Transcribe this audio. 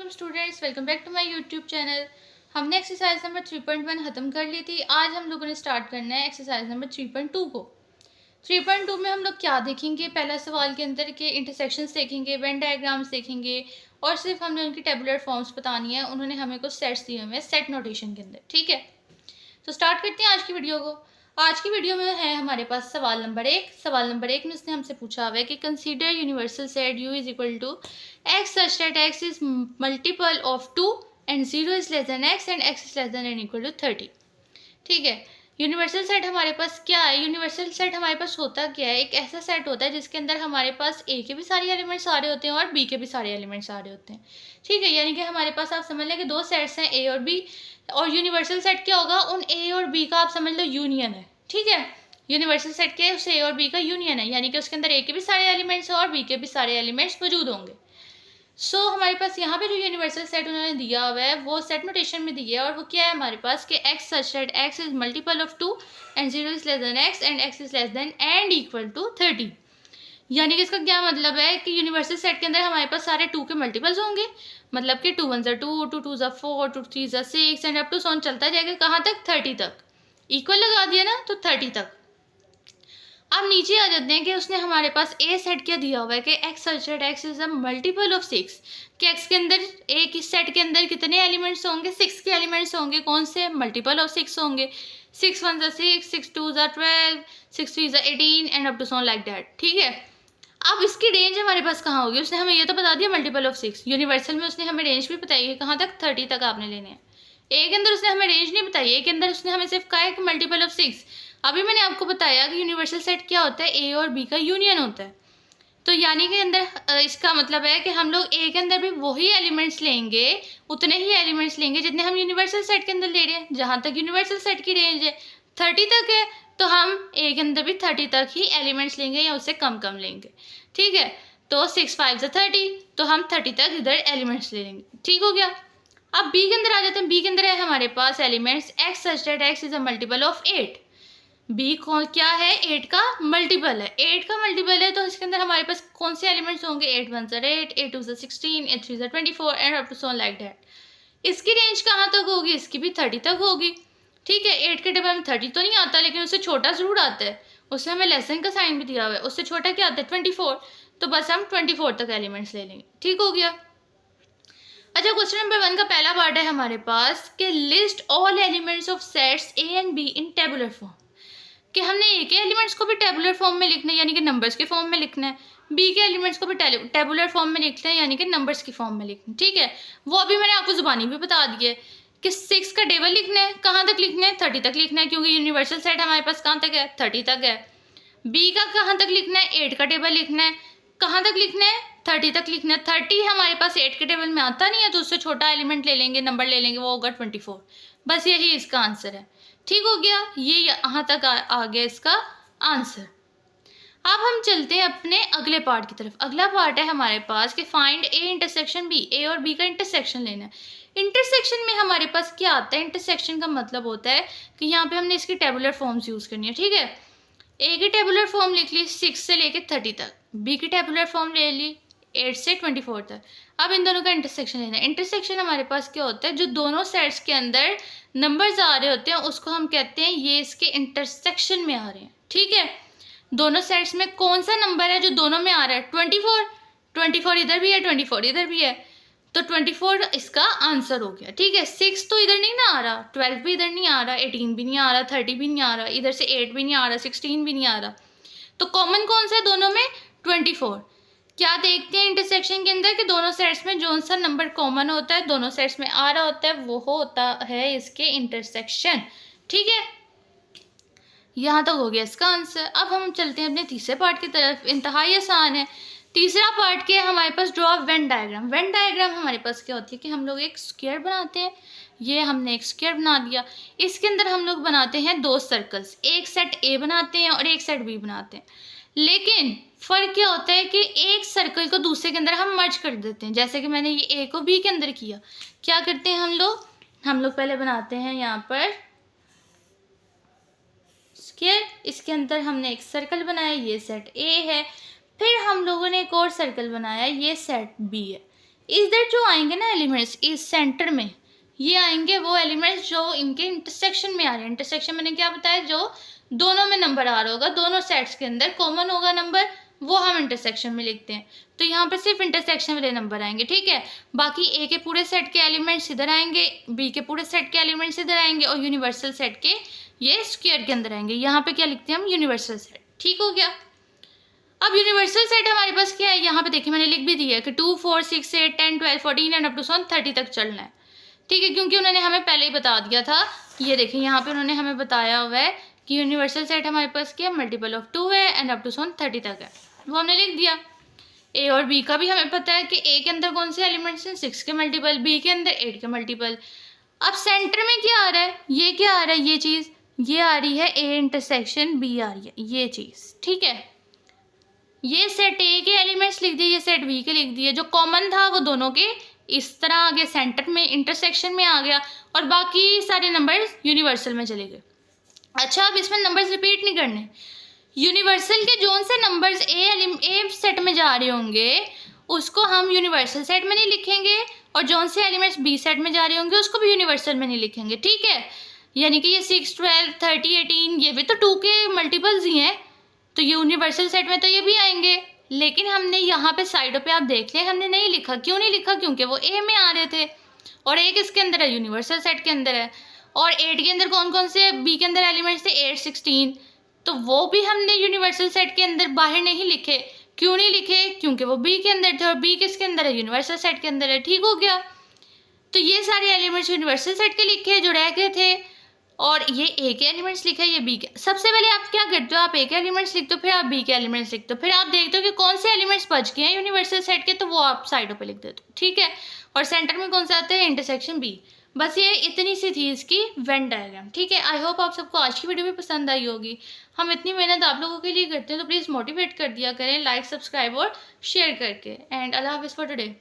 वालेकुम students, welcome back to my YouTube channel. हमने exercise number 3.1 ख़त्म कर ली थी। आज हम लोगों ने स्टार्ट करना है एक्सरसाइज नंबर 3.2 को। 3.2 में हम लोग क्या देखेंगे? पहला सवाल के अंदर के इंटरसेक्शंस देखेंगे, वेन डायग्राम्स देखेंगे और सिर्फ हमने उनकी टेबुलर फॉर्म्स बतानी है। उन्होंने हमें कुछ सेट्स दिए हुए हैं सेट नोटेशन के अंदर, ठीक है। तो स्टार्ट करते हैं आज की वीडियो को। आज की वीडियो में है हमारे पास सवाल नंबर 1। सवाल नंबर 1 में उसने हमसे पूछा हुआ है कि consider universal set u is equal to x such that x is multiple of 2 and 0 is less than x and x is less than and equal to 30। ठीक है, यूनिवर्सल सेट हमारे पास क्या है? यूनिवर्सल सेट हमारे पास होता क्या है? एक ऐसा सेट होता है जिसके अंदर हमारे पास ए के भी सारे एलिमेंट्स आ रहे होते हैं और बी के भी सारे एलिमेंट्स आ रहे होते हैं। ठीक है, यानी कि हमारे पास आप समझ लें कि दो सेट्स हैं ए और बी, और यूनिवर्सल सेट क्या होगा? उन ए और बी का आप समझ लो यूनियन है। ठीक है, यूनिवर्सल सेट क्या है? उस ए और बी का यूनियन है, यानी कि उसके अंदर ए के भी सारे एलिमेंट्स हैं और बी के भी सारे एलिमेंट्स मौजूद होंगे। हमारे पास यहाँ पे जो यूनिवर्सल सेट उन्होंने दिया हुआ है वो सेट नोटेशन में दिया है, और वो क्या है हमारे पास कि x such that x is multiple of 2 and 0 is less than x and x is less than and equal to 30। यानी कि इसका क्या मतलब है कि यूनिवर्सल सेट के अंदर हमारे पास सारे 2 के मल्टीपल्स होंगे, मतलब कि 2 1 2, 2 2 4, 2 3 6 एंड अप टू सॉन चलता जाएगा। कहाँ तक? 30 तक। इक्वल लगा दिया ना, तो 30 तक। अब नीचे आ जाते हैं कि उसने हमारे पास ए सेट क्या दिया हुआ है कि x such that x is a multiple of 6, कि एक्स के अंदर ए की सेट के अंदर कितने एलिमेंट्स होंगे? 6 के एलिमेंट्स होंगे। कौन से? मल्टीपल ऑफ 6 होंगे। 6 1 6, 6 2 12, 6 3 18 and up to so on like that. ठीक है, अब इसकी रेंज हमारे पास कहाँ होगी? उसने हमें ये तो बता दिया मल्टीपल ऑफ 6। यूनिवर्सल में उसने हमें रेंज भी बताई है, कहाँ तक? 30 तक आपने लेने हैं। ए के अंदर उसने हमें रेंज नहीं बताई, ए के अंदर उसने हमें सिर्फ कहा है कि मल्टीपल ऑफ 6। अभी मैंने आपको बताया कि यूनिवर्सल सेट क्या होता है? ए और बी का यूनियन होता है। तो यानी कि अंदर इसका मतलब है कि हम लोग ए के अंदर भी वही एलिमेंट्स लेंगे, उतने ही एलिमेंट्स लेंगे जितने हम यूनिवर्सल सेट के अंदर ले रहे हैं। जहाँ तक यूनिवर्सल सेट की रेंज है 30 तक है, तो हम ए के अंदर भी 30 तक ही एलिमेंट्स लेंगे या उससे कम कम लेंगे। ठीक है, तो 6 5 30, तो हम 30 तक इधर एलिमेंट्स ले लेंगे। ठीक हो गया। अब बी के अंदर आ जाते हैं। बी के अंदर है हमारे पास elements x such that x is a multiple of 8। B कौन क्या है? 8 का मल्टीपल है। 8 का मल्टीपल है, तो इसके अंदर हमारे पास कौन से एलिमेंट्स होंगे? 8 1 8, 8 2 16, 8 3 24 and up to so like that. इसकी रेंज कहाँ तक होगी? इसकी भी 30 तक होगी। ठीक है, 8 के टेबल में 30 तो नहीं आता, लेकिन उससे छोटा जरूर आता है। उससे हमें लेसन का साइन भी दिया हुआ है। उससे छोटा क्या आता है? 24। तो बस हम 24 तक एलिमेंट्स ले लेंगे। ठीक हो गया। अच्छा, क्वेश्चन नंबर 1 का पहला पार्ट है हमारे पास कि list all elements of sets A and be in tabular form, कि हमने ए के एलिमेंट्स को भी टेबुलर फॉर्म में लिखना है, यानी कि नंबर्स के फॉर्म में लिखना है। बी के एलिमेंट्स को भी टेबुलर फॉर्म में लिखना है, यानी कि नंबर्स की फॉर्म में लिखना है। ठीक है, वो अभी मैंने आपको जुबानी भी बता दी है कि 6 का टेबल लिखना है। कहाँ तक लिखना है? 30 तक लिखना है, क्योंकि यूनिवर्सल सेट हमारे पास कहाँ तक है? 30 तक है। बी का कहाँ तक लिखना है? 8 का टेबल लिखना है। कहाँ तक लिखना है? 30 तक लिखना है। 30 हमारे पास 8 के टेबल में आता नहीं है, तो उससे छोटा एलिमेंट ले लेंगे, नंबर ले लेंगे, वो होगा 24। बस यही इसका आंसर है। ठीक हो गया, ये यहाँ तक आ गया इसका आंसर। अब हम चलते हैं अपने अगले पार्ट की तरफ। अगला पार्ट है हमारे पास कि फाइंड ए इंटरसेक्शन बी। ए और बी का इंटरसेक्शन लेना है। इंटरसेक्शन में हमारे पास क्या आता है? इंटरसेक्शन का मतलब होता है कि यहाँ पे हमने इसकी टेबुलर फॉर्म्स यूज़ करनी है। ठीक है, ए की टेबुलर फॉर्म लिख ली 6 से लेके 30 तक, बी की टेबुलर फॉर्म ले ली 8 से 24 तक। अब इन दोनों का इंटरसेक्शन लेना है। इंटरसेक्शन हमारे पास क्या होता है? जो दोनों सेट्स के अंदर नंबर्स आ रहे होते हैं उसको हम कहते हैं ये इसके इंटरसेक्शन में आ रहे हैं। ठीक है, दोनों सेट्स में कौन सा नंबर है जो दोनों में आ रहा है? 24। 24 इधर भी है, 24 इधर भी है, तो 24 इसका आंसर हो गया। ठीक है, 6 तो इधर नहीं ना आ रहा, 12 भी इधर नहीं आ रहा, 18 भी नहीं आ रहा, 30 भी नहीं आ रहा, इधर से 8 भी नहीं आ रहा, 16 भी नहीं आ रहा, तो कॉमन कौन सा है दोनों में? 24। क्या देखते हैं इंटरसेक्शन के अंदर कि दोनों सेट्स में जो सा नंबर कॉमन होता है, दोनों सेट्स में आ रहा होता है, वो होता है इसके इंटरसेक्शन। ठीक है, यहाँ तक हो गया इसका आंसर। अब हम चलते हैं अपने तीसरे पार्ट की तरफ। इंतहाई आसान है। तीसरा पार्ट क्या है हमारे पास? Draw Venn diagram. Venn diagram हमारे पास क्या होती है कि हम लोग एक स्क्वायर बनाते हैं। ये हमने एक स्क्वायर बना दिया, इसके अंदर हम लोग बनाते हैं दो सर्कल्स, एक सेट ए बनाते हैं और एक सेट बी बनाते हैं। लेकिन फ़र्क क्या होता है कि एक सर्कल को दूसरे के अंदर हम मर्ज कर देते हैं। जैसे कि मैंने ये ए को बी के अंदर किया। क्या करते हैं हम लोग पहले बनाते हैं यहाँ पर स्क्वायर, इसके अंदर हमने एक सर्कल बनाया, ये सेट ए है। फिर हम लोगों ने एक और सर्कल बनाया, ये सेट बी है। इस दैट जो आएंगे ना एलिमेंट्स इस सेंटर में, ये आएंगे वो एलिमेंट्स जो इनके इंटरसेक्शन में आ रहे हैं। इंटरसेक्शन मैंने क्या बताया, जो दोनों में नंबर आ रहा होगा, दोनों सेट्स के अंदर कॉमन होगा नंबर, वो हम इंटरसेक्शन में लिखते हैं। तो यहाँ पर सिर्फ इंटरसेक्शन वाले नंबर आएंगे, ठीक है। बाकी ए के पूरे सेट के एलिमेंट्स इधर आएंगे, बी के पूरे सेट के एलिमेंट्स इधर आएंगे, और यूनिवर्सल सेट के ये स्क्वायर के अंदर आएंगे। यहाँ पे क्या लिखते हैं हम, यूनिवर्सल सेट। ठीक हो गया। अब यूनिवर्सल सेट हमारे पास क्या है, यहाँ पे देखिए मैंने लिख भी दिया है कि 2 4 6 8 10 12 14 एंड अप टू 30 तक चलना है, ठीक है, क्योंकि उन्होंने हमें पहले ही बता दिया था। ये देखिए यहाँ पे उन्होंने हमें बताया हुआ है कि यूनिवर्सल सेट हमारे पास क्या, मल्टीपल ऑफ 2 है एंड अप टू 30 तक है, वो हमने लिख दिया। ए और बी का भी हमें पता है कि ए के अंदर कौन से एलिमेंट्स हैं, 6 के मल्टीपल, बी के अंदर 8 के मल्टीपल। अब सेंटर में क्या आ रहा है, ये क्या आ रहा है, ये चीज़ ये आ रही है ए इंटरसेक्शन बी आ रही है, ये चीज़, ठीक है। ये सेट ए के एलिमेंट्स लिख दिए, ये सेट बी के लिख दिए, जो कॉमन था वो दोनों के इस तरह आगे सेंटर में इंटरसेक्शन में आ गया, और बाकी सारे नंबर्स यूनिवर्सल में चले गए। अच्छा, अब इसमें नंबर्स रिपीट नहीं करने, यूनिवर्सल के जोन से नंबर्स ए सेट में जा रहे होंगे उसको हम यूनिवर्सल सेट में नहीं लिखेंगे, और जोन से एलिमेंट्स बी सेट में जा रहे होंगे उसको भी यूनिवर्सल में नहीं लिखेंगे, ठीक है। यानी कि ये 6 12 30 18 ये भी तो 2 के मल्टीपल्स ही हैं, तो यूनिवर्सल सेट में तो ये भी आएंगे। लेकिन हमने यहाँ पे साइडों पे आप देख लें, हमने नहीं लिखा, क्यों नहीं लिखा, क्योंकि वो ए में आ रहे थे, और ए किसके अंदर है, यूनिवर्सल सेट के अंदर है। और 8 के अंदर कौन कौन से बी के अंदर एलिमेंट्स थे, 8 16, तो वो भी हमने यूनिवर्सल सेट के अंदर बाहर नहीं लिखे। क्यों नहीं लिखे, क्योंकि वो बी के अंदर थे, और बी किसके अंदर है, यूनिवर्सल सेट के अंदर है, ठीक हो गया। तो ये सारे एलिमेंट्स यूनिवर्सल सेट के लिखे जो रह गए थे, और ये ए के एलिमेंट्स लिखा है, ये बी के। सबसे पहले आप क्या करते हो, आप ए के एलिमेंट्स लिखते हो, फिर आप बी के एलिमेंट्स लिखते हो, फिर आप देखते हो कि कौन से एलिमेंट्स बच गए हैं यूनिवर्सल सेट के, तो वो आप साइडों पे लिख देते हो, ठीक है। और सेंटर में कौन सा आता है, इंटरसेक्शन बी। बस ये इतनी सी थी इसकी वेन डायग्राम, ठीक है। आई होप आप सबको आज की वीडियो भी पसंद आई होगी। हम इतनी मेहनत आप लोगों के लिए करते हैं, तो प्लीज़ मोटिवेट कर दिया करें लाइक सब्सक्राइब और शेयर करके। एंड अल्लाह हाफिज़ फॉर टुडे।